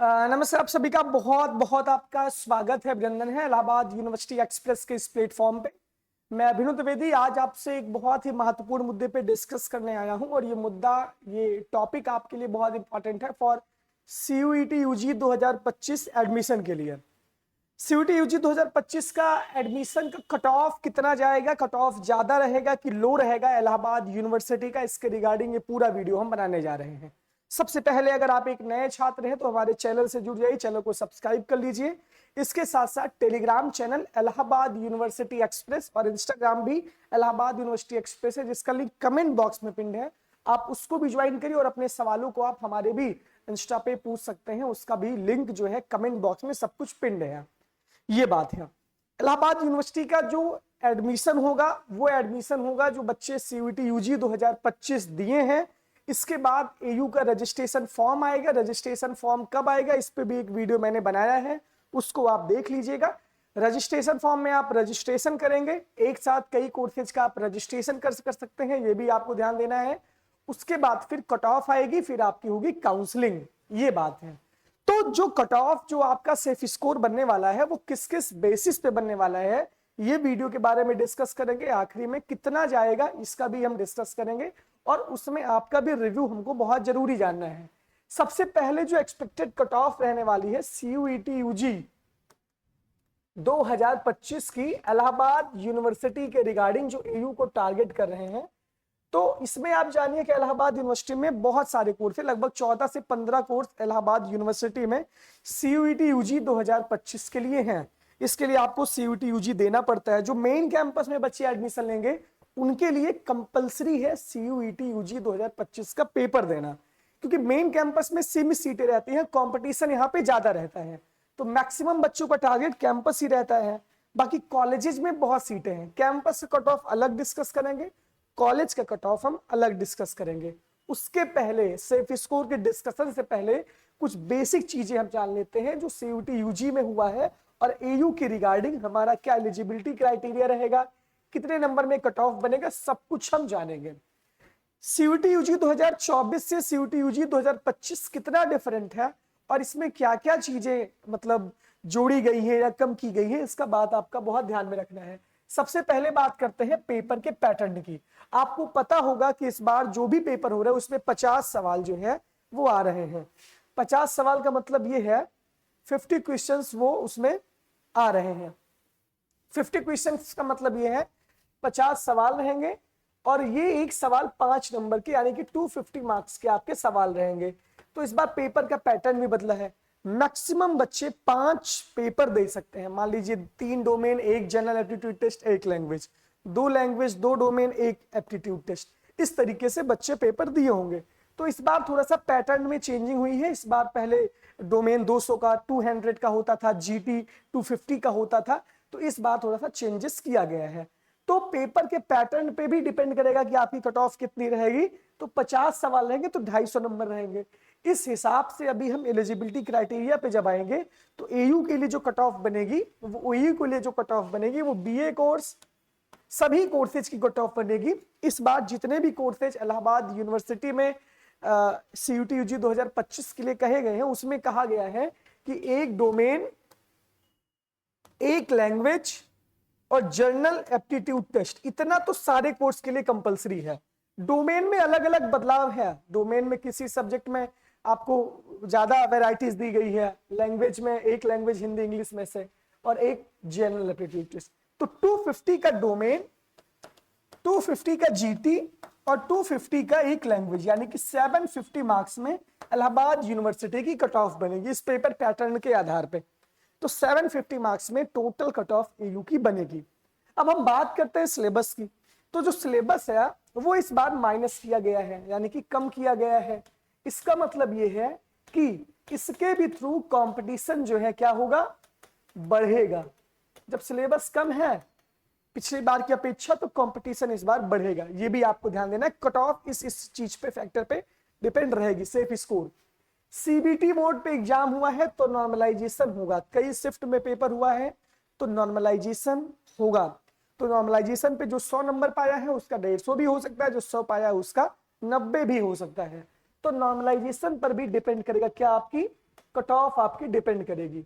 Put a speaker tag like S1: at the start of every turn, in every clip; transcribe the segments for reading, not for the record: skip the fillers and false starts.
S1: नमस्कार, आप सभी का बहुत बहुत आपका स्वागत है, अभिनंदन है इलाहाबाद यूनिवर्सिटी एक्सप्रेस के इस प्लेटफॉर्म पे। मैं अभिनव द्विवेदी आज आपसे एक बहुत ही महत्वपूर्ण मुद्दे पे डिस्कस करने आया हूं और ये टॉपिक आपके लिए बहुत इंपॉर्टेंट है फॉर सीयूईटी यूजी 2025 एडमिशन के लिए। सीयूईटी यूजी 2025 का एडमिशन का कट ऑफ कितना जाएगा, कट ऑफ ज्यादा रहेगा कि लो रहेगा इलाहाबाद यूनिवर्सिटी का, इसके रिगार्डिंग ये पूरा वीडियो हम बनाने जा रहे हैं। सबसे पहले अगर आप एक नए छात्र हैं तो हमारे चैनल से जुड़ जाइए, चैनल को सब्सक्राइब कर लीजिए। इसके साथ साथ Telegram channel Allahabad university express और इंस्टाग्राम भी इलाहाबाद यूनिवर्सिटी एक्सप्रेस है, जिसका लिंक कमेंट बॉक्स में पिन है, आप उसको भी ज्वाइन करिए और अपने सवालों को आप हमारे भी इंस्टा पे पूछ सकते हैं, उसका भी लिंक जो है कमेंट बॉक्स में सब कुछ पिन है। ये बात है, इलाहाबाद यूनिवर्सिटी का जो एडमिशन होगा वो एडमिशन होगा जो बच्चे सीयूईटी यूजी 2025 दिए हैं। इसके बाद एयू का रजिस्ट्रेशन फॉर्म आएगा। रजिस्ट्रेशन फॉर्म कब आएगा इस पे भी एक वीडियो मैंने बनाया है, उसको आप देख लीजिएगा। रजिस्ट्रेशन फॉर्म में आप रजिस्ट्रेशन करेंगे, एक साथ कई कोर्सेज का आप रजिस्ट्रेशन कर सकते हैं, ये भी आपको ध्यान देना है। उसके बाद फिर कट ऑफ आएगी, फिर आपकी होगी काउंसलिंग, ये बात है। तो जो कट ऑफ जो आपका सेफ स्कोर बनने वाला है वो किस किस बेसिस पे बनने वाला है, ये वीडियो के बारे में डिस्कस करेंगे। आखिरी में कितना जाएगा इसका भी हम डिस्कस करेंगे और उसमें आपका भी रिव्यू हमको बहुत जरूरी जानना है। सबसे पहले जो एक्सपेक्टेड कट ऑफ रहने वाली है सीयूईटी यूजी 2025 की इलाहाबाद यूनिवर्सिटी के रिगार्डिंग जो एयू को टारगेट कर रहे हैं, तो इसमें आप जानिए कि इलाहाबाद यूनिवर्सिटी में बहुत सारे कोर्स है, लगभग 14 से 15 कोर्स इलाहाबाद यूनिवर्सिटी में सीयूईटी यूजी 2025 के लिए हैं। इसके लिए आपको सीयूईटी यूजी देना पड़ता है। जो मेन कैंपस में बच्चे एडमिशन लेंगे उनके लिए कंपलसरी है सीयूईटी यूजी 2025 का पेपर देना, क्योंकि मेन कैंपस में सीमित सीटें रहती हैं, कंपटीशन यहाँ पे ज्यादा रहता है, तो मैक्सिमम बच्चों का टारगेट कैंपस ही रहता है। बाकी कॉलेजेस में बहुत सीटें हैं, कैंपस का कट ऑफ अलग डिस्कस करेंगे, कॉलेज का कट ऑफ हम अलग डिस्कस करेंगे। उसके पहले सेफ स्कोर के डिस्कशन से पहले कुछ बेसिक चीजें हम जान लेते हैं जो सीयूईटी यूजी में हुआ है और एयू की रिगार्डिंग हमारा क्या एलिजिबिलिटी क्राइटेरिया रहेगा, कितने नंबर में कट ऑफ बनेगा, सब कुछ हम जानेंगे। सीयूईटी यूजी 2024 से सीयूईटी यूजी 2025 कितना डिफरेंट है और इसमें क्या क्या चीजें मतलब जोड़ी गई है या कम की गई है, इसका बात आपका बहुत ध्यान में रखना है। सबसे पहले बात करते हैं पेपर के पैटर्न की। आपको पता होगा कि इस बार जो भी पेपर हो रहा है उसमें 50 सवाल जो है वो आ रहे हैं। 50 सवाल का मतलब ये है 50 क्वेश्चंस वो उसमें आ रहे हैं। 50 क्वेश्चंस का मतलब ये है 50 सवाल रहेंगे और ये एक सवाल 5 नंबर के यानी कि 250 मार्क्स के आपके सवाल रहेंगे। तो इस बार पेपर का पैटर्न भी बदला है। मैक्सिमम बच्चे 5 पेपर दे सकते हैं। मान लीजिए 3 domain, 1 general aptitude test, 1 language, 2 language, 2 domain, 1 aptitude test, इस तरीके से बच्चे पेपर दिए होंगे। तो इस बार थोड़ा सा पैटर्न में चेंजिंग हुई है। इस बार पहले डोमेन 200 का 200 का होता था, जीटी 250 का होता था, तो इस बार थोड़ा सा चेंजेस किया गया है। तो पेपर के पैटर्न पे भी डिपेंड करेगा कि आपकी कट ऑफ कितनी रहेगी। तो 50 सवाल रहेंगे तो 250 नंबर रहेंगे। इस हिसाब से अभी हम एलिजिबिलिटी क्राइटेरिया पे जब आएंगे तो एयू के लिए जो कट ऑफ बनेगी, वो एयू के लिए जो कट ऑफ बनेगी वो बीए कोर्स सभी कोर्सेज की कट ऑफ बनेगी। इस बार जितने भी कोर्सेज इलाहाबाद यूनिवर्सिटी में सीयूईटी यूजी 2025 के लिए कहे गए हैं उसमें कहा गया है कि 1 डोमेन, 1 लैंग्वेज और जर्नल एप्टीट्यूड टेस्ट, इतना तो सारे कोर्स के लिए कंपलसरी है। डोमेन में अलग अलग बदलाव है, डोमेन में किसी सब्जेक्ट में आपको ज्यादा वैरायटीज दी गई है, लैंग्वेज में 1 लैंग्वेज हिंदी इंग्लिश में से और 1 जनरल एप्टीट्यूड टेस्ट। तो 250 का डोमेन, 250 का जीटी और 250 का 1 लैंग्वेज, यानी कि 750 मार्क्स में इलाहाबाद यूनिवर्सिटी की कट ऑफ बनेगी इस पेपर पैटर्न के आधार पे। तो 750 मार्क्स में टोटल कट ऑफ एयू की बनेगी। अब हम बात करते हैं सिलेबस की। तो जो सिलेबस है वो इस बार माइनस किया गया है, यानी कि कम किया गया है। इसका मतलब ये है कि इसके भी थ्रू कंपटीशन जो है क्या होगा, बढ़ेगा। जब सिलेबस कम है पिछली बार की अपेक्षा तो कंपटीशन इस बार बढ़ेगा, ये भी आपको ध्यान देना है। कट ऑफ इस चीज पे, फैक्टर पे डिपेंड रहेगी। सेफ स्कोर सीबीटी मोड पे एग्जाम हुआ है तो नॉर्मलाइजेशन होगा, कई शिफ्ट में पेपर हुआ है तो नॉर्मलाइजेशन होगा। तो नॉर्मलाइजेशन पे जो 100 नंबर पाया है उसका 150 भी हो सकता है, जो 100 पाया है उसका 90 भी हो सकता है। तो नॉर्मलाइजेशन पर भी डिपेंड करेगा क्या, आपकी कट ऑफ आपकी डिपेंड करेगी।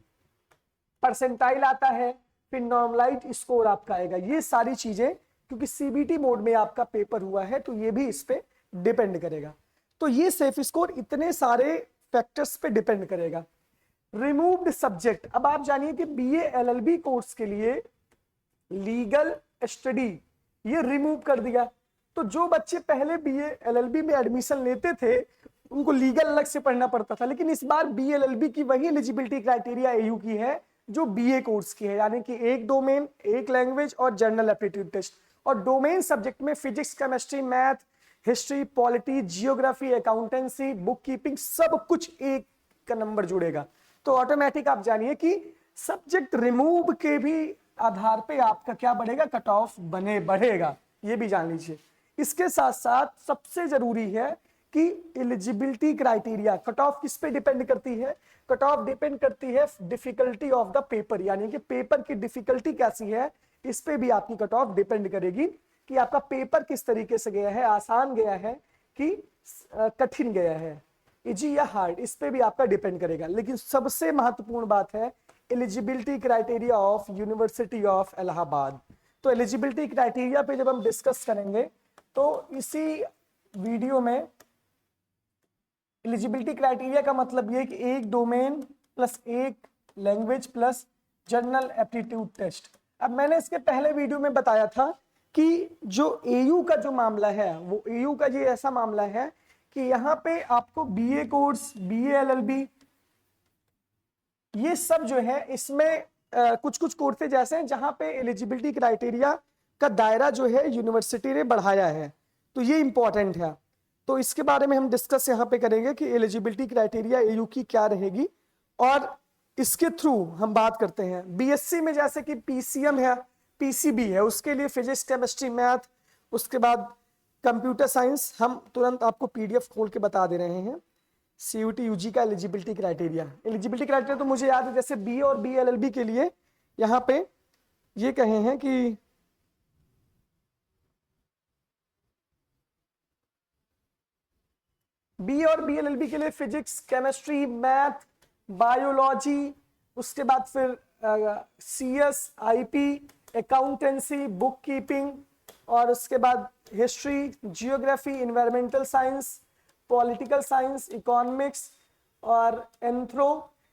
S1: परसेंटाइल आता है, फिर नॉर्मलाइज्ड स्कोर आपका आएगा। ये सारी चीजें क्योंकि सीबीटी मोड में आपका पेपर हुआ है तो ये भी इस पे डिपेंड करेगा। तो ये सेफ स्कोर इतने सारे फैक्टर्स पे डिपेंड करेगा। रिमूव्ड सब्जेक्ट, अब आप जानिए कि बीए एलएलबी कोर्स के लिए लीगल स्टडी ये रिमूव कर दिया। तो जो बच्चे पहले बीए एलएलबी में एडमिशन लेते थे उनको लीगल अलग से पढ़ना पड़ता था, लेकिन इस बार बी एलएलबी की वही एलिजिबिलिटी क्राइटेरिया एयू की है जो बीए कोर्स की है, यानी कि एक डोमेन, एक लैंग्वेज और जनरल एप्टीट्यूड टेस्ट। और डोमेन सब्जेक्ट में physics, chemistry, math, history, polity, geography, accountancy, book keeping, सब कुछ एक का नंबर जुड़ेगा। तो ऑटोमेटिक आप जानिए कि सब्जेक्ट रिमूव के भी आधार पे आपका क्या बढ़ेगा, कट ऑफ बढ़ेगा, ये भी जान लीजिए। इसके साथ साथ सबसे जरूरी है कि एलिजिबिलिटी क्राइटेरिया, कट ऑफ किस पे डिपेंड करती है, कट ऑफ डिपेंड करती है डिफिकल्टी ऑफ द पेपर, यानी कि पेपर की डिफिकल्टी कैसी है इस पे भी आपकी कट ऑफ डिपेंड करेगी कि आपका पेपर किस तरीके से गया है, आसान गया है कि कठिन गया है, इजी या हार्ड, इस पे भी आपका डिपेंड करेगा। लेकिन सबसे महत्वपूर्ण बात है eligibility criteria of university of Allahabad. तो एलिजिबिलिटी क्राइटेरिया पे जब हम डिस्कस करेंगे तो इसी वीडियो में एलिजिबिलिटी क्राइटेरिया का मतलब ये कि एक डोमेन प्लस एक language plus general aptitude test. अब मैंने इसके पहले वीडियो में बताया था कि जो एयू का जो मामला है वो एयू का ये ऐसा मामला है कि यहाँ पे आपको बीए कोर्स, बीए एलएलबी, ये सब जो है इसमें कुछ कुछ कोर्सेज ऐसे हैं जहां पे एलिजिबिलिटी क्राइटेरिया का दायरा जो है यूनिवर्सिटी ने बढ़ाया है, तो ये इंपॉर्टेंट है। तो इसके बारे में हम डिस्कस यहाँ पे करेंगे कि एलिजिबिलिटी क्राइटेरिया एयू की क्या रहेगी और इसके थ्रू हम बात करते हैं। बीएससी में जैसे कि पीसीएम है, पीसीबी है, उसके लिए फिजिक्स, केमिस्ट्री, मैथ, उसके बाद कंप्यूटर साइंस, हम तुरंत आपको पीडीएफ खोल के बता दे रहे हैं। सीयूटी यूजी का एलिजिबिलिटी क्राइटेरिया तो मुझे याद है, जैसे बी और बी एलएलबी के लिए यहाँ पे ये कहे हैं कि बी और बी एलएलबी के लिए फिजिक्स, केमिस्ट्री, मैथ, बायोलॉजी, उसके बाद फिर CS, IP, accountancy, book keeping, और उसके बाद history, geography, environmental science, political science, economics और एंथ्रो,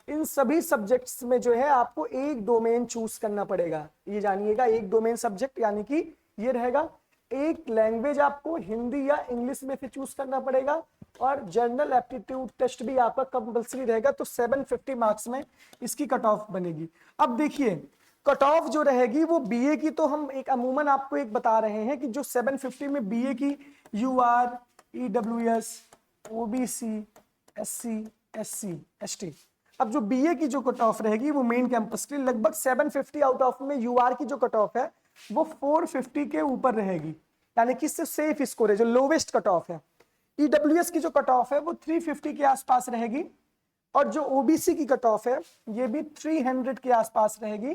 S1: इन सभी सब्जेक्ट्स में जो है आपको एक डोमेन चूज करना पड़ेगा। ये जानिएगा, एक डोमेन सब्जेक्ट यानी कि ये रहेगा। एक लैंग्वेज आपको हिंदी या इंग्लिश में से चूज करना पड़ेगा और जनरल एप्टीट्यूड टेस्ट भी आपका कंपल्सरी रहेगा। तो 750 मार्क्स में इसकी कट ऑफ बनेगी। अब देखिए कट ऑफ जो रहेगी वो बीए की, तो हम एक अमूमन आपको एक बता रहे हैं कि जो 750 में बीए की UR, EWS, OBC, SC, SC, ST, अब जो बीए की जो कट ऑफ रहेगी वो मेन कैंपस की लगभग 750 आउट ऑफ में यूआर की जो कट ऑफ है वो 450 के ऊपर रहेगी, यानी कि सेफ स्कोर है, जो लोवेस्ट कट ऑफ है। ईडब्ल्यूएस की जो कट ऑफ है वो 350 के आसपास रहेगी और जो ओबीसी की कट ऑफ है ये भी 300 के आसपास रहेगी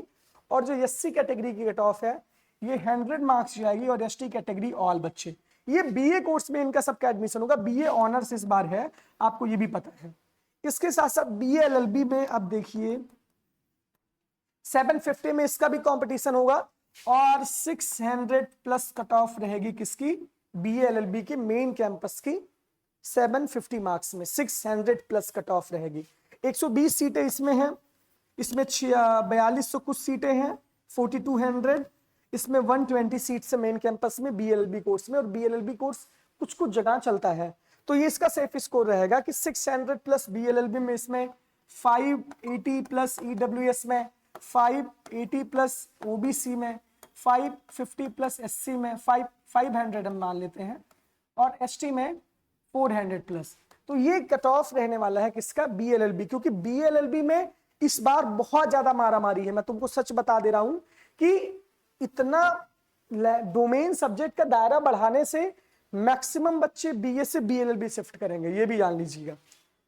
S1: और जो एससी कैटेगरी की कट ऑफ है ये 100 मार्क्स जाएगी और एसटी कैटेगरी ऑल बच्चे। ये बीए कोर्स में इनका सबका एडमिशन होगा, बीए ऑनर्स इस बार है, आपको ये भी पता है। इसके साथ साथ बीए एलएलबी में अब देखिए 750 में इसका भी कंपटीशन होगा और 600 प्लस कट ऑफ रहेगी किसकी, बीए एलएलबी के मेन कैंपस की। 750 मार्क्स में 600 प्लस कट ऑफ रहेगी। 120 सीटें इसमें हैं, इसमें 4200 कुछ सीटें हैं, 4200, इसमें 120 सीट से मेन कैंपस में बीएलएलबी कोर्स में, और बीएलएलबी कोर्स कुछ कुछ जगह चलता है। तो ये इसका सेफ स्कोर रहेगा कि 600 प्लस बीएलएलबी में, इसमें 580 प्लस ईडब्ल्यूएस में, 580 प्लस ओबीसी में, 550 प्लस एससी में, 500 हम मान लेते हैं, और एसटी में 400 प्लस। तो ये कट ऑफ रहने वाला है किसका, बीएलएलबी, क्योंकि बीएलएलबी में इस बार बहुत ज्यादा मारामारी है। मैं तुमको सच बता दे रहा हूं कि इतना डोमेन सब्जेक्ट का दायरा बढ़ाने से मैक्सिमम बच्चे बीए से बीएलएलबी शिफ्ट करेंगे, ये भी जान लीजिएगा।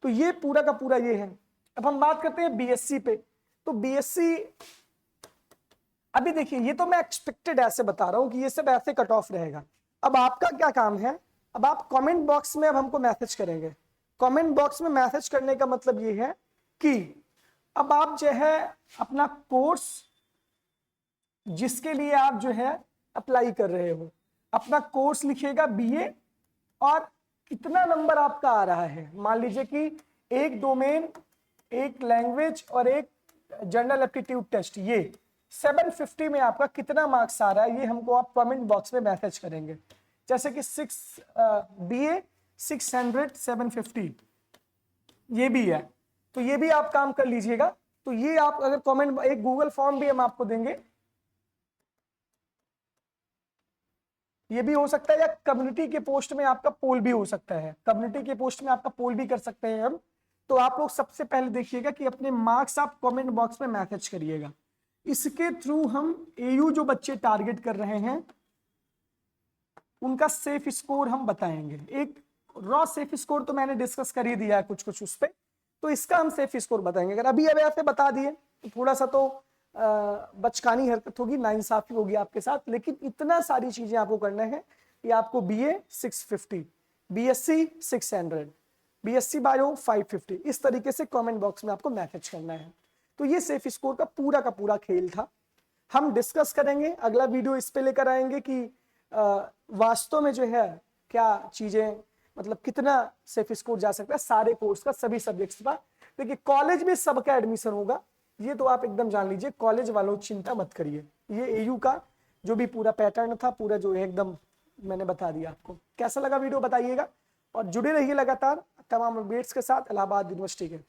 S1: तो ये पूरा का पूरा ये है। अब हम बात करते हैं बीएससी पे। तो बीएससी अभी देखिए, ये तो मैं एक्सपेक्टेड ऐसे बता रहा हूं कि ये सब ऐसे कट ऑफ रहेगा। अब आपका क्या काम है, अब आप कमेंट बॉक्स में अब हमको मैसेज करेंगे। कमेंट बॉक्स में मैसेज करने का मतलब ये है कि अब आप जो है अपना कोर्स जिसके लिए आप जो है अप्लाई कर रहे हो, अपना कोर्स लिखिएगा बीए, और कितना नंबर आपका आ रहा है। मान लीजिए कि एक डोमेन, एक लैंग्वेज और एक जनरल एप्टीट्यूड टेस्ट, ये 750 में आपका कितना मार्क्स आ रहा है, ये हमको आप कमेंट बॉक्स में मैसेज करेंगे। जैसे कि बीए 600 750 ये भी है, तो ये भी आप काम कर लीजिएगा। तो ये आप अगर कमेंट, एक गूगल फॉर्म भी हम आपको देंगे, ये भी हो सकता है, या कम्युनिटी के पोस्ट में आपका पोल भी हो सकता है, कम्युनिटी के पोस्ट में आपका पोल भी कर सकते हैं हम। तो आप लोग सबसे पहले देखिएगा कि अपने मार्क्स आप कमेंट बॉक्स में मैसेज करिएगा। इसके थ्रू हम एयू जो बच्चे टारगेट कर रहे हैं उनका सेफ स्कोर हम बताएंगे। एक रॉ सेफ स्कोर तो मैंने डिस्कस कर ही दिया है कुछ कुछ उस पर, तो इसका हम सेफ स्कोर बताएंगे। अगर अभी अब ऐसे बता दिए तो थोड़ा सा तो बचकानी हरकत होगी, नाइंसाफी होगी आपके साथ, लेकिन इतना सारी चीजें आपको करना है कि आपको बीए 650, बीएससी 600, बीएससी बायो 550, इस तरीके से कमेंट बॉक्स में आपको मैसेज करना है। तो ये सेफ स्कोर का पूरा खेल था। हम डिस्कस करेंगे, अगला वीडियो इस पे लेकर आएंगे कि वास्तव में जो है क्या चीजें, मतलब कितना सेफ स्कोर जा सकता है सारे कोर्स का, सभी सब्जेक्ट्स का। देखिए कॉलेज में सबका एडमिशन होगा, ये तो आप एकदम जान लीजिए, कॉलेज वालों चिंता मत करिए। ये एयू का जो भी पूरा पैटर्न था, पूरा जो है एकदम मैंने बता दिया आपको। कैसा लगा वीडियो बताइएगा, और जुड़े रहिए लगातार तमाम अपडेट्स के साथ इलाहाबाद यूनिवर्सिटी के।